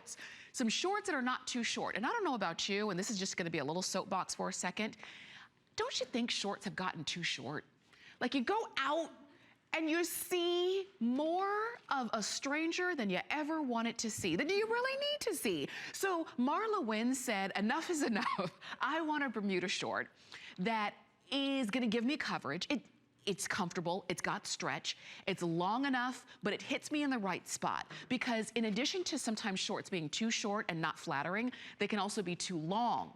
shorts. Some shorts that are not too short. And I don't know about you, and this is just gonna be a little soapbox for a second. Don't you think shorts have gotten too short? Like you go out and you see more of a stranger than you ever wanted to see, than you really need to see. So MarlaWynne said, enough is enough. I want a Bermuda short that is gonna give me coverage. It's comfortable, it's got stretch, it's long enough, but it hits me in the right spot. Because in addition to sometimes shorts being too short and not flattering, they can also be too long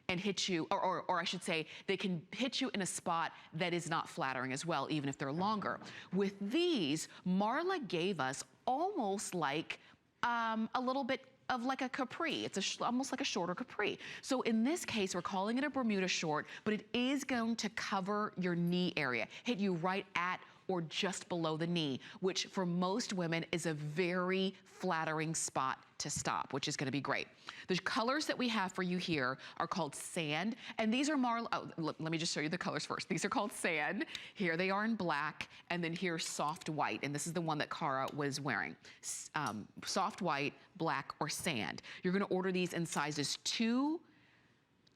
and hit you, or I should say, they can hit you in a spot that is not flattering as well, even if they're longer. With these, Marla gave us almost like a little bit of like a capri. It's almost like a shorter capri. So in this case, we're calling it a Bermuda short, but it is going to cover your knee area, hit you right at or just below the knee, which for most women is a very flattering spot to stop, which is gonna be great. The colors that we have for you here are called sand, and these are let me just show you the colors first. These are called sand. Here they are in black, and then here's soft white, and this is the one that Cara was wearing. Soft white, black, or sand. You're gonna order these in sizes 2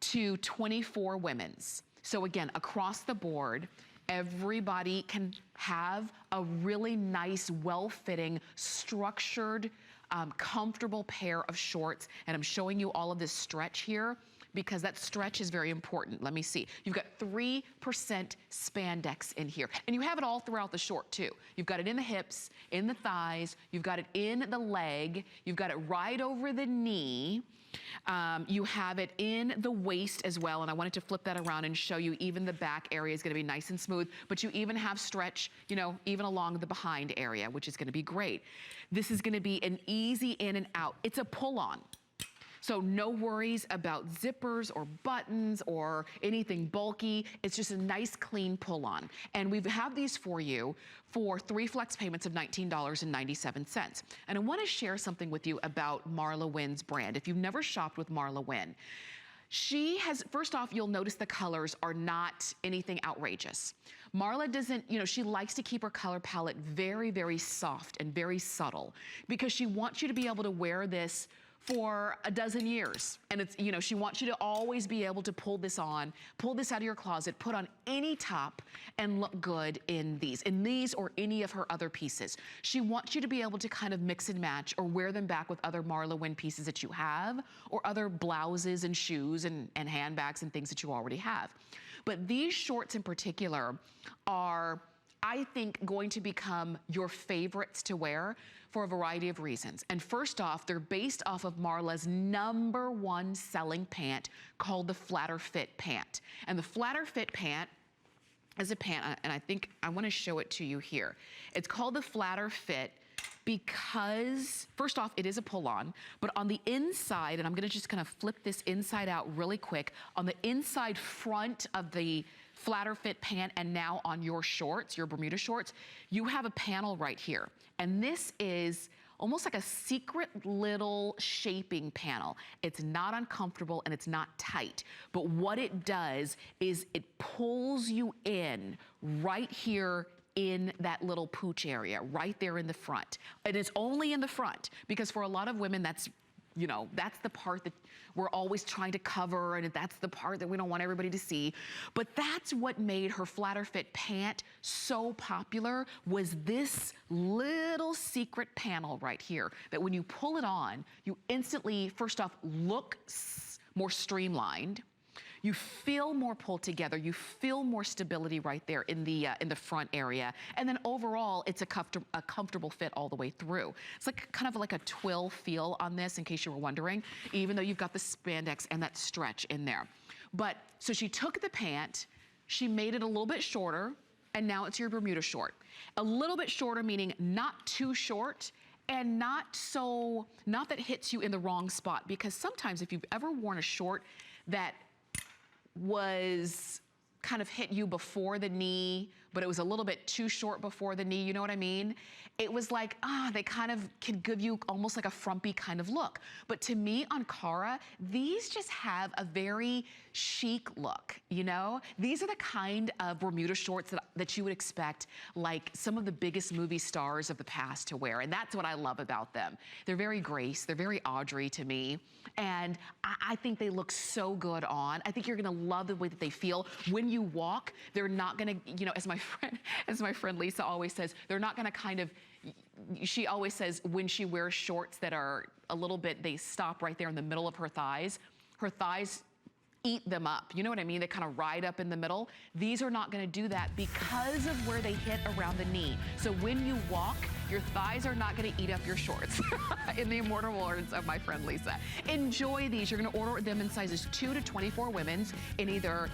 to 24 women's. So again, across the board, everybody can have a really nice, well-fitting, structured, comfortable pair of shorts. And I'm showing you all of this stretch here because that stretch is very important. Let me see. You've got 3% spandex in here. And you have it all throughout the short too. You've got it in the hips, in the thighs, you've got it in the leg, you've got it right over the knee. You have it in the waist as well, and I wanted to flip that around and show you even the back area is gonna be nice and smooth, but you even have stretch, you know, even along the behind area, which is gonna be great. This is gonna be an easy in and out. It's a pull-on. So no worries about zippers or buttons or anything bulky. It's just a nice clean pull-on. And we have these for you for 3 flex payments of $19.97. And I wanna share something with you about MarlaWynne's brand. If you've never shopped with MarlaWynne, she has, first off, you'll notice the colors are not anything outrageous. Marla doesn't, you know, she likes to keep her color palette very, very soft and very subtle because she wants you to be able to wear this for a dozen years. And it's, you know, she wants you to always be able to pull this on, pull this out of your closet, put on any top and look good in these or any of her other pieces. She wants you to be able to kind of mix and match or wear them back with other MarlaWynne pieces that you have or other blouses and shoes and handbags and things that you already have. But these shorts in particular are, I think, going to become your favorites to wear for a variety of reasons. And first off, they're based off of Marla's #1 selling pant called the FLATTERfit pant. And the FLATTERfit pant is a pant, and I think I wanna show it to you here. It's called the FLATTERfit because, first off, it is a pull-on, but on the inside, and I'm gonna just kind of flip this inside out really quick, on the inside front of the FLATTERfit pant and now on your shorts, your Bermuda shorts, you have a panel right here. And this is almost like a secret little shaping panel. It's not uncomfortable and it's not tight. But what it does is it pulls you in right here in that little pooch area, right there in the front. And it's only in the front because for a lot of women, that's, you know, that's the part that we're always trying to cover, and that's the part that we don't want everybody to see. But that's what made her FLATTERfit pant so popular, was this little secret panel right here, that when you pull it on, you instantly, first off, look more streamlined. You feel more pulled together. You feel more stability right there in the front area. And then overall, it's a comfortable fit all the way through. It's like kind of like a twill feel on this, in case you were wondering, even though you've got the spandex and that stretch in there. But, so she took the pant, she made it a little bit shorter, and now it's your Bermuda short. A little bit shorter, meaning not too short, and not that hits you in the wrong spot, because sometimes if you've ever worn a short that was kind of hit you before the knee, but it was a little bit too short before the knee, you know what I mean? It was like, they kind of can give you almost like a frumpy kind of look. But to me, on Cara, these just have a very chic look, you know? These are the kind of Bermuda shorts that you would expect like some of the biggest movie stars of the past to wear, and that's what I love about them. They're very Grace, they're very Audrey to me, and I think they look so good on. I think you're gonna love the way that they feel. When you walk, they're not gonna, you know, as my friend Lisa always says, they're not gonna kind of, she always says when she wears shorts that are a little bit, they stop right there in the middle of her thighs eat them up. You know what I mean? They kind of ride up in the middle. These are not gonna do that because of where they hit around the knee. So when you walk, your thighs are not gonna eat up your shorts, in the immortal words of my friend Lisa. Enjoy these. You're gonna order them in sizes 2 to 24 women's in either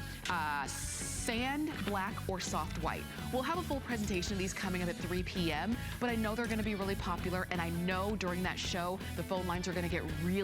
sand, black, or soft white. We'll have a full presentation of these coming up at 3 p.m., but I know they're gonna be really popular, and I know during that show, the phone lines are gonna get really